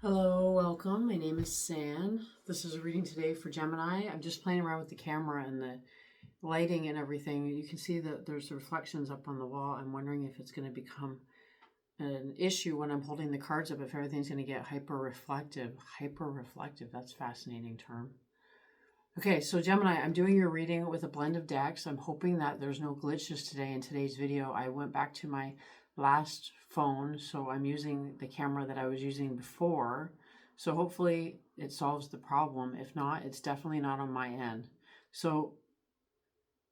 Hello, welcome. My name is San. This is a reading today for Gemini. I'm just playing around with the camera and the lighting and everything. You can see that there's reflections up on the wall. I'm wondering if it's going to become an issue when I'm holding the cards up, if everything's going to get hyper-reflective. Hyper-reflective, that's a fascinating term. Okay, so Gemini, I'm doing your reading with a blend of decks. I'm hoping that there's no glitches today in today's video. I went back to my last phone, so I'm using the camera that I was using before. So hopefully it solves the problem. If not, it's definitely not on my end. So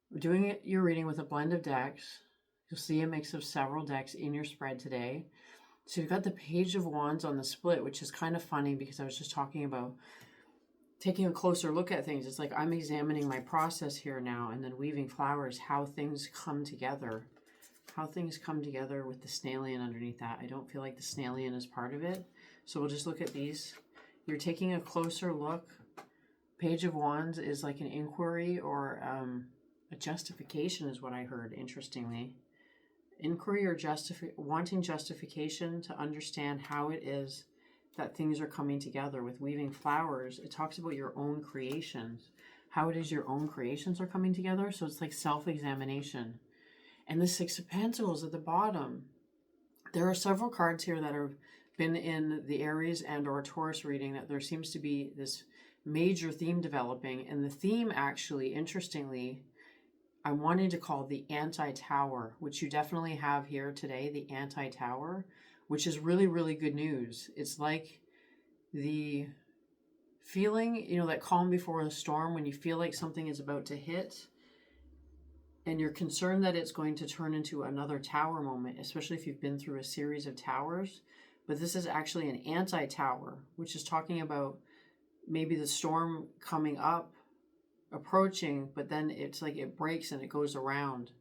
we're doing your reading with a blend of decks. You'll see a mix of several decks in your spread today. So you've got the Page of Wands on the split, which is kind of funny because I was just talking about taking a closer look at things. It's like I'm examining my process here now and then weaving flowers, how things come together. How things come together with the snailian underneath that. I don't feel like the snailian is part of it. So we'll just look at these. You're taking a closer look. Page of Wands is like an inquiry or a justification is what I heard, interestingly. Inquiry or wanting justification to understand how it is that things are coming together. With weaving flowers, it talks about your own creations, how it is your own creations are coming together. So it's like self-examination. And the Six of Pentacles at the bottom. There are several cards here that have been in the Aries and or Taurus reading that there seems to be this major theme developing. And the theme actually, interestingly, I'm wanting to call the anti-tower, which you definitely have here today, the anti-tower, which is really, really good news. It's like the feeling, that calm before a storm, when you feel like something is about to hit and you're concerned that it's going to turn into another tower moment, especially if you've been through a series of towers. But this is actually an anti-tower, which is talking about maybe the storm coming up, approaching, but then it's like it breaks and it goes around,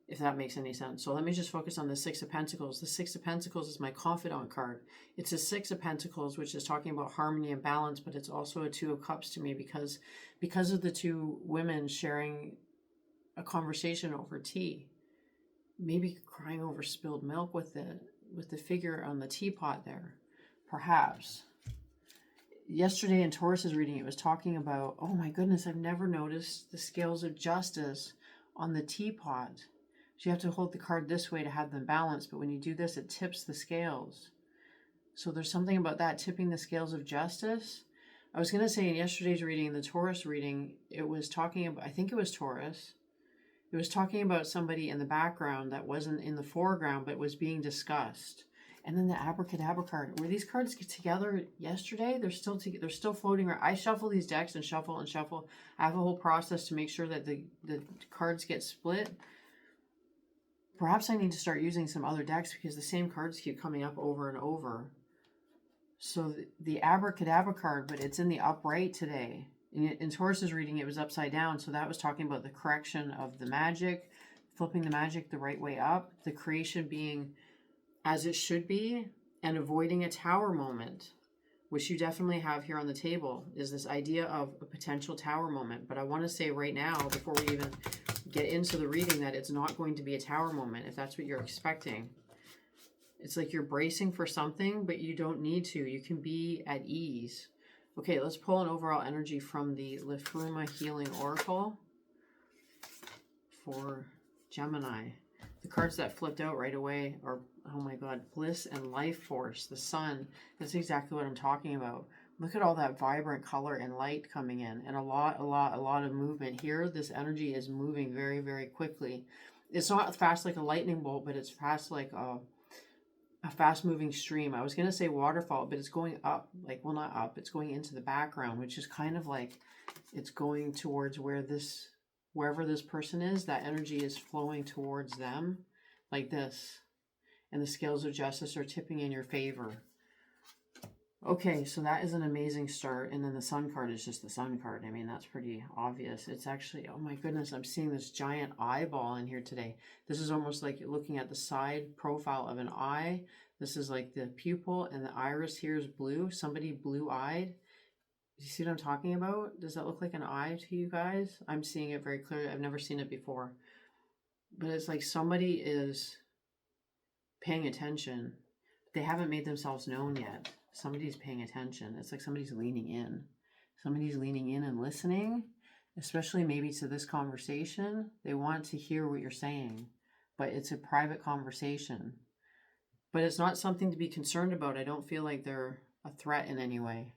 if that makes any sense. So let me just focus on the Six of Pentacles. The Six of Pentacles is my confidant card. It's a Six of Pentacles, which is talking about harmony and balance, but it's also a Two of Cups to me because of the two women sharing a conversation over tea, maybe crying over spilled milk with the figure on the teapot there, perhaps. Yesterday in Taurus's reading, it was talking about, oh my goodness, I've never noticed the scales of justice on the teapot. So you have to hold the card this way to have them balanced, but when you do this, it tips the scales. So there's something about that, tipping the scales of justice. I was going to say in yesterday's reading, the Taurus reading, it was talking about, I think it was Taurus. It was talking about somebody in the background that wasn't in the foreground, but was being discussed. And then the Abracadabra card. Were these cards get together yesterday? They're still floating around. I shuffle these decks and shuffle and shuffle. I have a whole process to make sure that the cards get split. Perhaps I need to start using some other decks because the same cards keep coming up over and over. So the Abracadabra card, but it's in the upright today. In Taurus's reading, it was upside down, so that was talking about the correction of the magic, flipping the magic the right way up, the creation being as it should be, and avoiding a tower moment, which you definitely have here on the table, is this idea of a potential tower moment. But I want to say right now, before we even get into the reading, that it's not going to be a tower moment, if that's what you're expecting. It's like you're bracing for something, but you don't need to. You can be at ease. Okay, let's pull an overall energy from the Lefruma Healing Oracle for Gemini. The cards that flipped out right away are, oh my God, Bliss and Life Force, the Sun. That's exactly what I'm talking about. Look at all that vibrant color and light coming in, and a lot of movement here. This energy is moving very, very quickly. It's not fast like a lightning bolt, but it's fast like a fast-moving stream. I was going to say waterfall, but it's going up, like, well, not up, it's going into the background, which is kind of like it's going towards wherever this person is, that energy is flowing towards them, like this. And the scales of justice are tipping in your favor. Okay, so that is an amazing start. And then the Sun card is just the Sun card. I mean, that's pretty obvious. It's actually, oh my goodness, I'm seeing this giant eyeball in here today. This is almost like looking at the side profile of an eye. This is like the pupil, and the iris here is blue. Somebody blue-eyed. Do you see what I'm talking about? Does that look like an eye to you guys? I'm seeing it very clearly. I've never seen it before. But it's like somebody is paying attention. they haven't made themselves known yet. Somebody's paying attention. It's like somebody's leaning in. Somebody's leaning in and listening, especially maybe to this conversation. They want to hear what you're saying, but it's a private conversation. But it's not something to be concerned about. I don't feel like they're a threat in any way.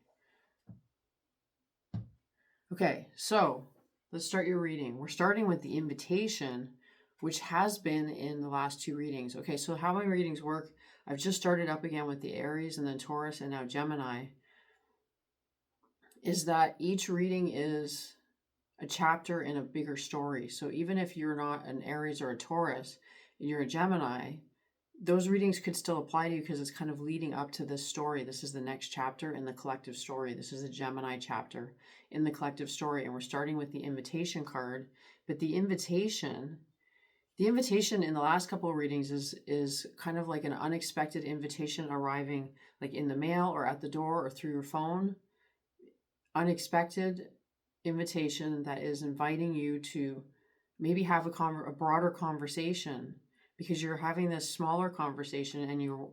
Okay, so let's start your reading. We're starting with the invitation, which has been in the last two readings. Okay, so how my readings work, I've just started up again with the Aries and then Taurus and now Gemini, is that each reading is a chapter in a bigger story. So even if you're not an Aries or a Taurus, and you're a Gemini, those readings could still apply to you because it's kind of leading up to this story. This is the next chapter in the collective story. This is a Gemini chapter in the collective story. And we're starting with the invitation card. But the invitation in the last couple of readings is kind of like an unexpected invitation arriving like in the mail or at the door or through your phone. Unexpected invitation that is inviting you to maybe have a broader conversation, because you're having this smaller conversation and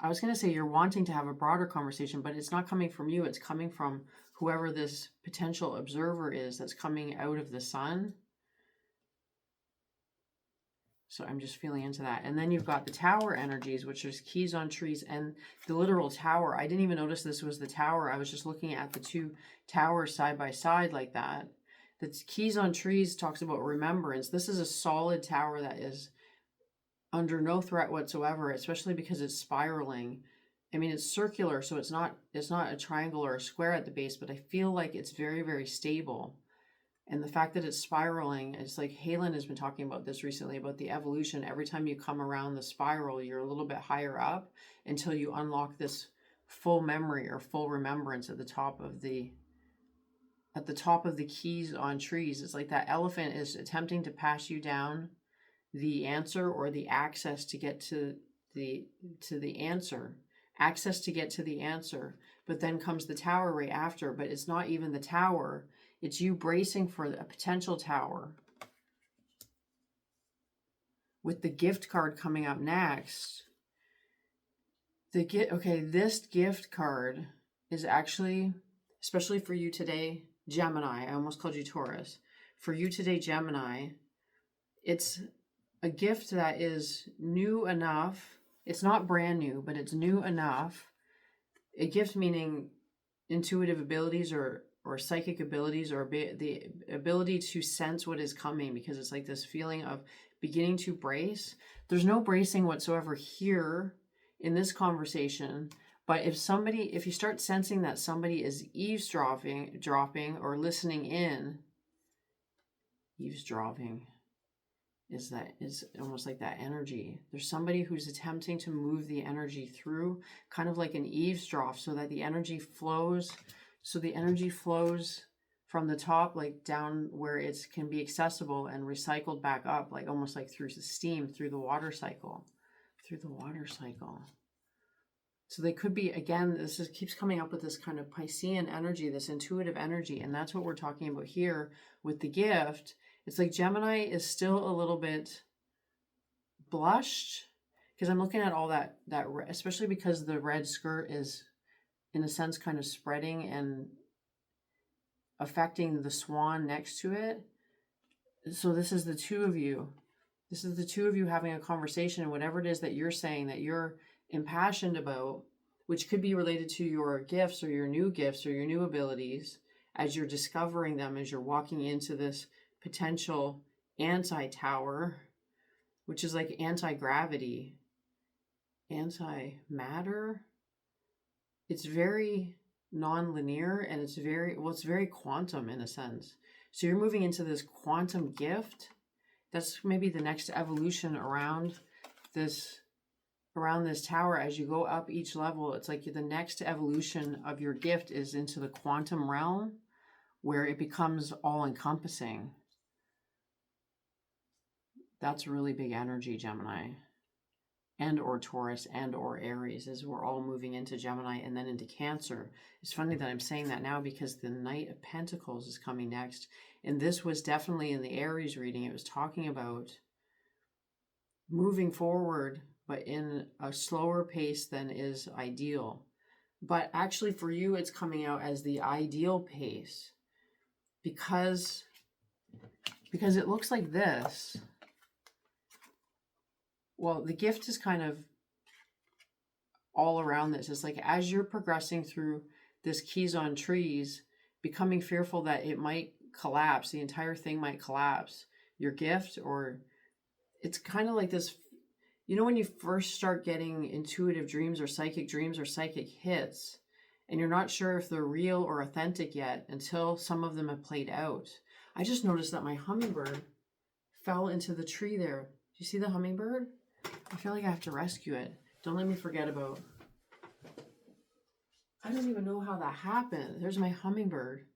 I was going to say you're wanting to have a broader conversation, but it's not coming from you. It's coming from whoever this potential observer is that's coming out of the sun. So I'm just feeling into that. And then you've got the tower energies, which is keys on trees and the literal tower. I didn't even notice this was the tower. I was just looking at the two towers side by side like that. The keys on trees talks about remembrance. This is a solid tower that is under no threat whatsoever, especially because it's spiraling. I mean, it's circular, so it's not a triangle or a square at the base, but I feel like it's very, very stable. And the fact that it's spiraling, it's like Halen has been talking about this recently, about the evolution. Every time you come around the spiral, you're a little bit higher up until you unlock this full memory or full remembrance at the top of the keys on trees. It's like that elephant is attempting to pass you down the answer or the access to get to the answer. Access to get to the answer. But then comes the tower right after, but it's not even the tower. It's you bracing for a potential tower. With the gift card coming up next, this gift card is actually, especially for you today, Gemini. I almost called you Taurus. For you today, Gemini, it's a gift that is new enough. It's not brand new, but it's new enough. A gift meaning intuitive abilities or psychic abilities, or the ability to sense what is coming, because it's like this feeling of beginning to brace. There's no bracing whatsoever here in this conversation, but if you start sensing that somebody is dropping or listening in, eavesdropping is almost like that energy. There's somebody who's attempting to move the energy through, kind of like an eavesdrop, so that the energy flows. So the energy flows from the top, like down where it can be accessible and recycled back up, like almost like through the steam, through the water cycle. So they could be, again, keeps coming up with this kind of Piscean energy, this intuitive energy. And that's what we're talking about here with the gift. It's like Gemini is still a little bit blushed, because I'm looking at all that especially because the red skirt is, in a sense, kind of spreading and affecting the swan next to it. So this is the two of you. This is the two of you having a conversation, and whatever it is that you're saying that you're impassioned about, which could be related to your gifts or your new abilities, as you're discovering them, as you're walking into this potential anti-tower, which is like anti-gravity, anti-matter. It's very non-linear, and it's very quantum in a sense. So you're moving into this quantum gift. That's maybe the next evolution around this tower. As you go up each level, it's like the next evolution of your gift is into the quantum realm, where it becomes all-encompassing. That's really big energy, Gemini, and or Taurus and or Aries, as we're all moving into Gemini and then into Cancer. It's funny that I'm saying that now, because the Knight of Pentacles is coming next. And this was definitely in the Aries reading. It was talking about moving forward but in a slower pace than is ideal. But actually for you, it's coming out as the ideal pace because it looks like this. Well, the gift is kind of all around this. It's like as you're progressing through this keys on trees, becoming fearful that it might collapse, the entire thing might collapse, your gift, or it's kind of like this, you know, when you first start getting intuitive dreams or psychic hits, and you're not sure if they're real or authentic yet until some of them have played out. I just noticed that my hummingbird fell into the tree there. Do you see the hummingbird? I feel like I have to rescue it. Don't let me forget about. I don't even know how that happened. There's my hummingbird.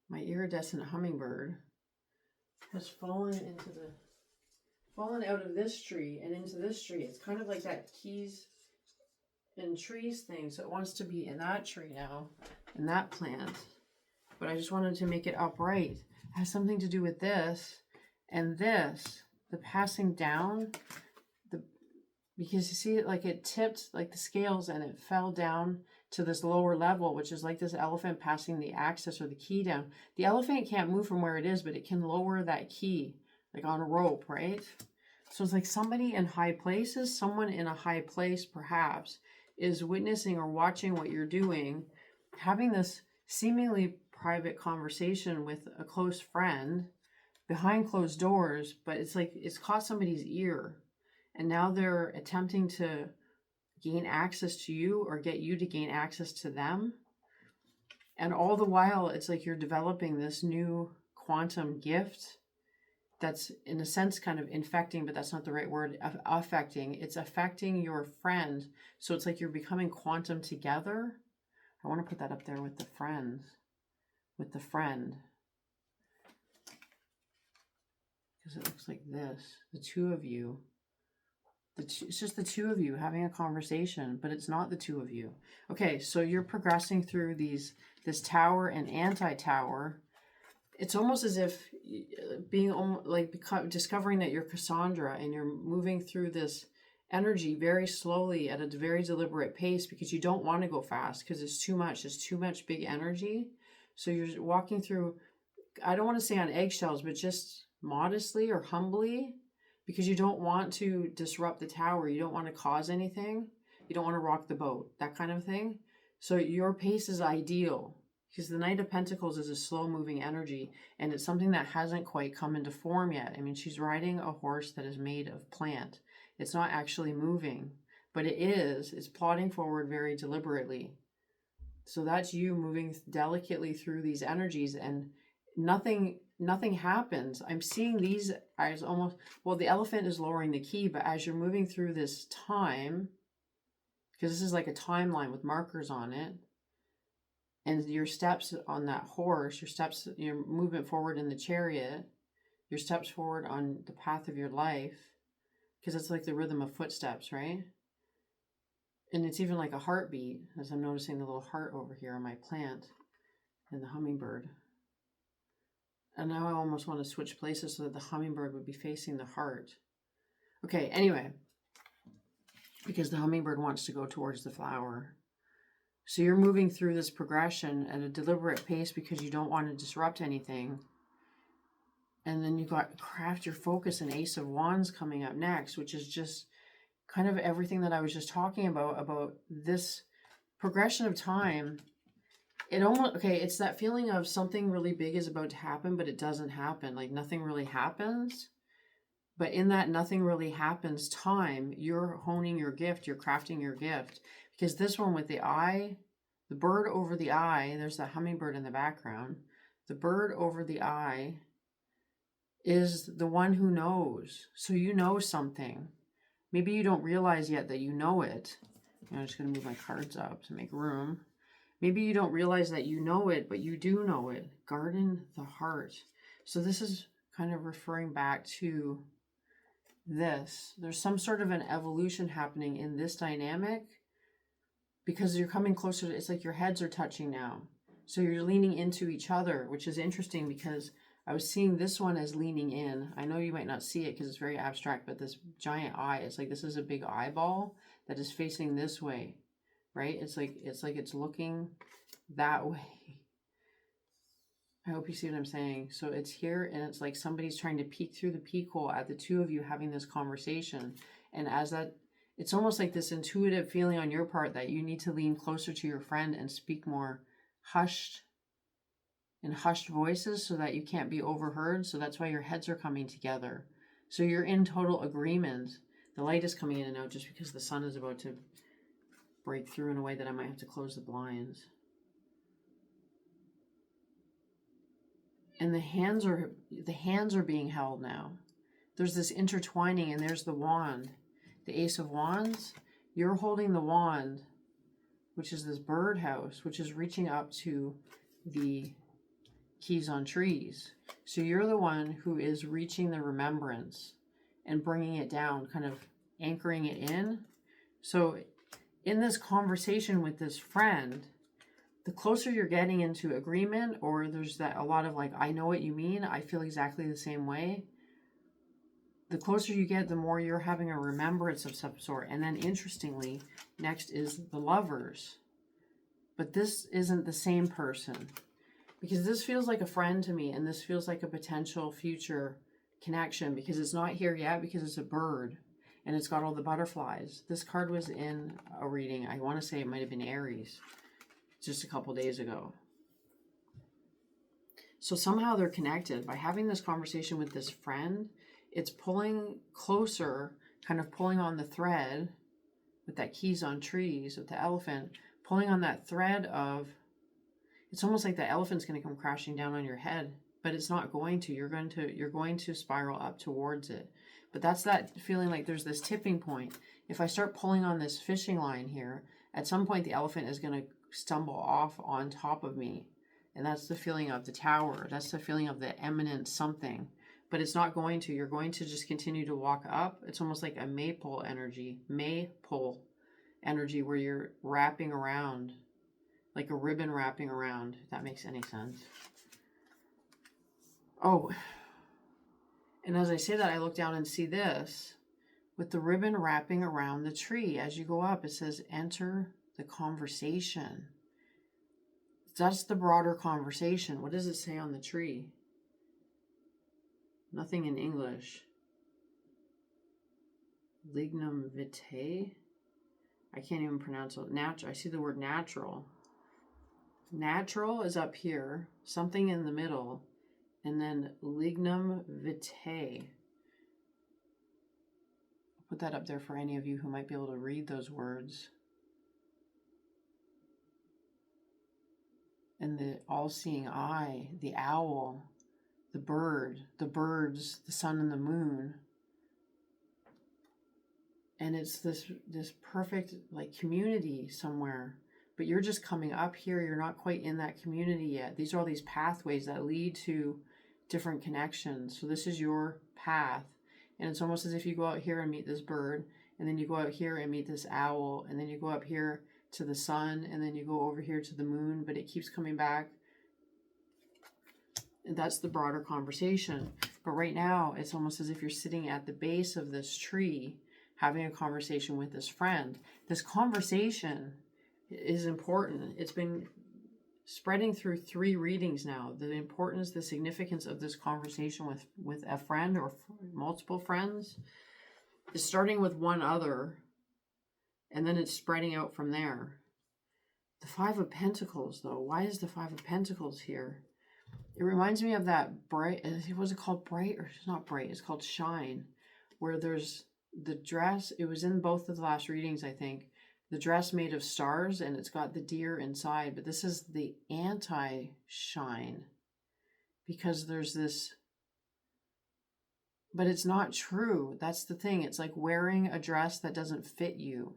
My iridescent hummingbird has fallen out of this tree and into this tree. It's kind of like that keys and trees thing. So it wants to be in that tree now, in that plant. But I just wanted to make it upright. It has something to do with this and this, the passing down, because you see it like it tipped like the scales and it fell down to this lower level, which is like this elephant passing the axis or the key down. The elephant can't move from where it is, but it can lower that key like on a rope, right? So it's like somebody in high places, someone in a high place perhaps is witnessing or watching what you're doing, having this seemingly private conversation with a close friend behind closed doors, but it's like it's caught somebody's ear. And now they're attempting to gain access to you or get you to gain access to them. And all the while, it's like you're developing this new quantum gift that's in a sense kind of infecting, but that's not the right word, affecting. It's affecting your friend. So it's like you're becoming quantum together. I want to put that up there with the friend. Because it looks like this. The two of you. It's just the two of you having a conversation, but it's not the two of you. Okay, so you're progressing through this tower and anti-tower. It's almost as if discovering that you're Cassandra and you're moving through this energy very slowly at a very deliberate pace because you don't want to go fast because it's too much. It's too much big energy. So you're walking through, I don't want to say on eggshells, but just modestly or humbly, because you don't want to disrupt the tower. You don't want to cause anything. You don't want to rock the boat, that kind of thing. So your pace is ideal because the Knight of Pentacles is a slow moving energy and it's something that hasn't quite come into form yet. I mean, she's riding a horse that is made of plant. It's not actually moving, but it's plodding forward very deliberately. So that's you moving delicately through these energies and nothing happens. I'm seeing these as almost, well, the elephant is lowering the key, but as you're moving through this time, because this is like a timeline with markers on it, and your steps on that horse, your movement forward in the chariot, your steps forward on the path of your life, because it's like the rhythm of footsteps, right? And it's even like a heartbeat, as I'm noticing the little heart over here on my plant and the hummingbird. And now I almost want to switch places so that the hummingbird would be facing the heart. Okay, anyway, because the hummingbird wants to go towards the flower. So you're moving through this progression at a deliberate pace because you don't want to disrupt anything. And then you've got craft your focus and Ace of Wands coming up next, which is just kind of everything that I was just talking about this progression of time. It's that feeling of something really big is about to happen, but it doesn't happen. Like nothing really happens. But in that nothing really happens time, you're honing your gift, you're crafting your gift. Because this one with the eye, the bird over the eye, there's that hummingbird in the background. The bird over the eye is the one who knows. So you know something. Maybe you don't realize yet that you know it. I'm just going to move my cards up to make room. Maybe you don't realize that you know it, but you do know it. Garden the heart. So this is kind of referring back to this. There's some sort of an evolution happening in this dynamic because you're coming closer to, it's like your heads are touching now. So you're leaning into each other, which is interesting because I was seeing this one as leaning in. I know you might not see it because it's very abstract, but this giant eye, it's like this is a big eyeball that is facing this way, right? It's like it's looking that way. I hope you see what I'm saying. So it's here, and it's like somebody's trying to peek through the peek hole at the two of you having this conversation. And as that, it's almost like this intuitive feeling on your part that you need to lean closer to your friend and speak more hushed, in hushed voices so that you can't be overheard. So that's why your heads are coming together. So you're in total agreement. The light is coming in and out just because the sun is about to break through in a way that I might have to close the blinds. And the hands are being held now. There's this intertwining, and there's the wand, the Ace of Wands. You're holding the wand, which is this birdhouse, which is reaching up to the keys on trees. So you're the one who is reaching the remembrance and bringing it down, kind of anchoring it in. So in this conversation with this friend, the closer you're getting into agreement, or there's that a lot of like, I know what you mean, I feel exactly the same way. The closer you get, the more you're having a remembrance of some sort. And then interestingly, next is the Lovers. But this isn't the same person, because this feels like a friend to me, and this feels like a potential future connection, because it's not here yet because it's a bird and it's got all the butterflies. This card was in a reading. I want to say it might have been Aries just a couple days ago. So somehow they're connected. By having this conversation with this friend, it's pulling closer, kind of pulling on the thread with that keys on trees, with the elephant, pulling on that thread of, it's almost like the elephant's going to come crashing down on your head, but it's not going to. You're going to spiral up towards it. But that's that feeling like there's this tipping point. If I start pulling on this fishing line here, at some point the elephant is going to stumble off on top of me. And that's the feeling of the tower. That's the feeling of the eminent something. But it's not going to. You're going to just continue to walk up. It's almost like a maypole energy where you're wrapping around, like a ribbon wrapping around, if that makes any sense. Oh, and as I say that, I look down and see this with the ribbon wrapping around the tree. As you go up, it says, enter the conversation. That's the broader conversation. What does it say on the tree? Nothing in English. Lignum vitae? I can't even pronounce it. I see the word natural. Natural is up here, something in the middle, and then lignum vitae. I'll put that up there for any of you who might be able to read those words. And the all-seeing eye, the owl, the bird, the birds, the sun and the moon. And it's this perfect like community somewhere. But you're just coming up here. You're not quite in that community yet. These are all these pathways that lead to different connections. So this is your path. And it's almost as if you go out here and meet this bird, and then you go out here and meet this owl, and then you go up here to the sun, and then you go over here to the moon, but it keeps coming back. And that's the broader conversation. But right now, it's almost as if you're sitting at the base of this tree, having a conversation with this friend. This conversation is important. It's been spreading through 3 readings now. The importance, the significance of this conversation with a friend or multiple friends is starting with one other, and then it's spreading out from there. The 5 of Pentacles, though. Why is the 5 of Pentacles here? It reminds me of that bright, was it called Bright? Or it's not Bright, it's called Shine, where there's the dress. It was in both of the last readings, I think. The dress made of stars, and it's got the deer inside. But this is the anti-shine, because there's this, but it's not true. That's the thing. It's like wearing a dress that doesn't fit you,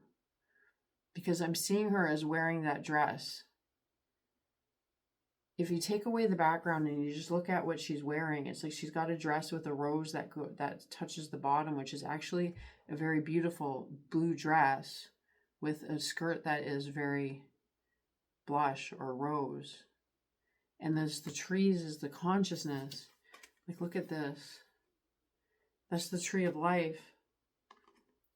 because I'm seeing her as wearing that dress. If you take away the background and you just look at what she's wearing, it's like she's got a dress with a rose that touches the bottom, which is actually a very beautiful blue dress with a skirt that is very blush or rose. And there's the trees is the consciousness. Like, look at this. That's the tree of life.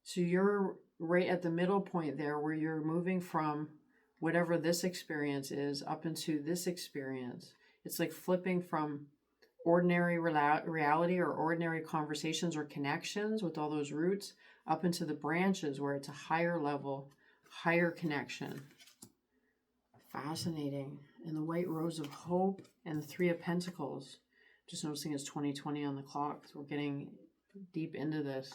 So you're right at the middle point there where you're moving from whatever this experience is up into this experience. It's like flipping from ordinary reality or ordinary conversations or connections with all those roots up into the branches where it's a higher level, higher connection. Fascinating. And the white rose of hope and the 3 of Pentacles. Just noticing it's 2020 on the clock. So we're getting deep into this.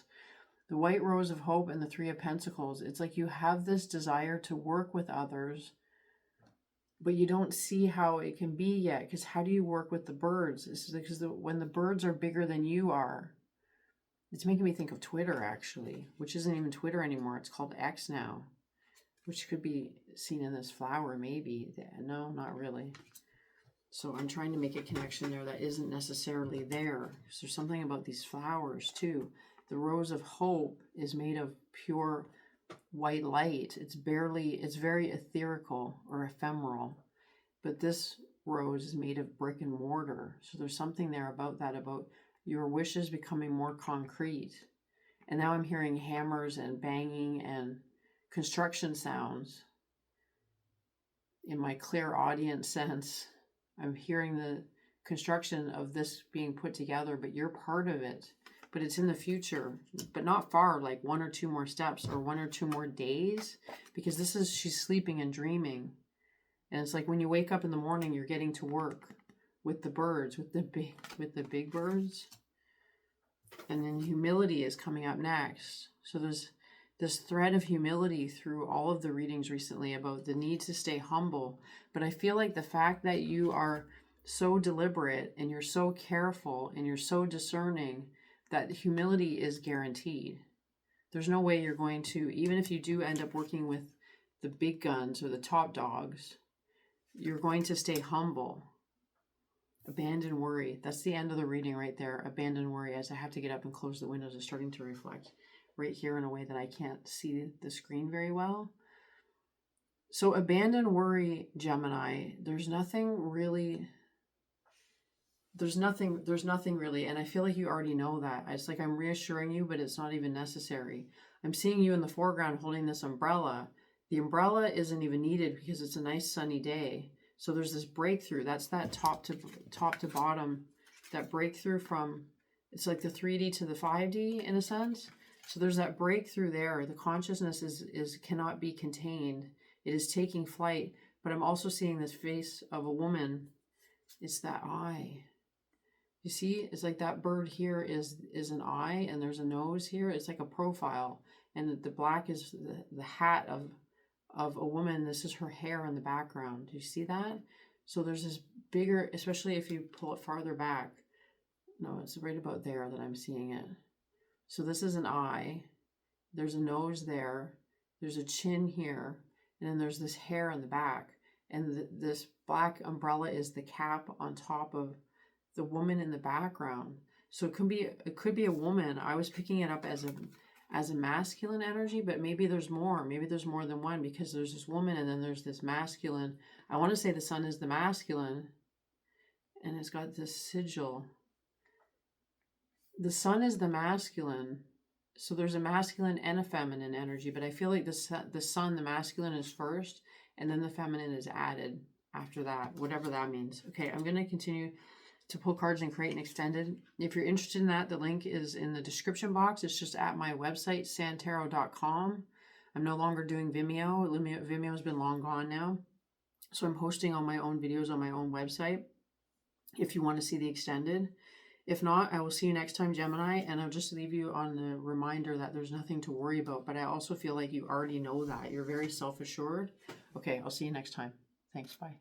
The white rose of hope and the 3 of Pentacles. It's like you have this desire to work with others, but you don't see how it can be yet. Because how do you work with the birds? This is because when the birds are bigger than you are, it's making me think of Twitter, actually, which isn't even Twitter anymore. It's called X now, which could be seen in this flower, maybe. No, not really. So I'm trying to make a connection there that isn't necessarily there. So there's something about these flowers, too. The rose of hope is made of pure white light. It's very etherical or ephemeral. But this rose is made of brick and mortar. So there's something there about that, about your wishes becoming more concrete. And now I'm hearing hammers and banging and construction sounds. In my clairaudient sense, I'm hearing the construction of this being put together, but you're part of it. But it's in the future, but not far, like 1 or 2 more steps or 1 or 2 more days, because she's sleeping and dreaming. And it's like when you wake up in the morning, you're getting to work with the birds, with the big birds. And then humility is coming up next. So there's this thread of humility through all of the readings recently about the need to stay humble. But I feel like the fact that you are so deliberate and you're so careful and you're so discerning, that humility is guaranteed. There's no way you're going to, even if you do end up working with the big guns or the top dogs, you're going to stay humble. Abandon worry. That's the end of the reading right there. Abandon worry, as I have to get up and close the windows. It's starting to reflect right here in a way that I can't see the screen very well. So abandon worry, Gemini. There's nothing really, and I feel like you already know that. It's like I'm reassuring you, but it's not even necessary. I'm seeing you in the foreground holding this umbrella. The umbrella isn't even needed because it's a nice sunny day. So there's this breakthrough. That's that top to bottom, that breakthrough from, it's like the 3D to the 5D in a sense. So there's that breakthrough there. The consciousness cannot be contained. It is taking flight. But I'm also seeing this face of a woman. It's that eye. You see, it's like that bird here is an eye, and there's a nose here. It's like a profile, and the black is the hat of a woman. This is her hair in the background. Do you see that? So there's this bigger, especially if you pull it farther back. No, it's right about there that I'm seeing it. So this is an eye. There's a nose there. There's a chin here, and then there's this hair in the back. And this black umbrella is the cap on top of the woman in the background. So it could be a woman. I was picking it up as a masculine energy, but maybe there's more. Maybe there's more than one, because there's this woman and then there's this masculine. I want to say the sun is the masculine, and it's got this sigil. The sun is the masculine. So there's a masculine and a feminine energy, but I feel like the sun, the masculine, is first, and then the feminine is added after that, whatever that means. Okay, I'm going to continue to pull cards and create an extended. If you're interested in that, the link is in the description box. It's just at my website, santaro.com. I'm no longer doing Vimeo. Vimeo's been long gone now. So I'm posting all my own videos on my own website if you want to see the extended. If not, I will see you next time, Gemini, and I'll just leave you on the reminder that there's nothing to worry about, but I also feel like you already know that. You're very self-assured. Okay, I'll see you next time. Thanks, bye.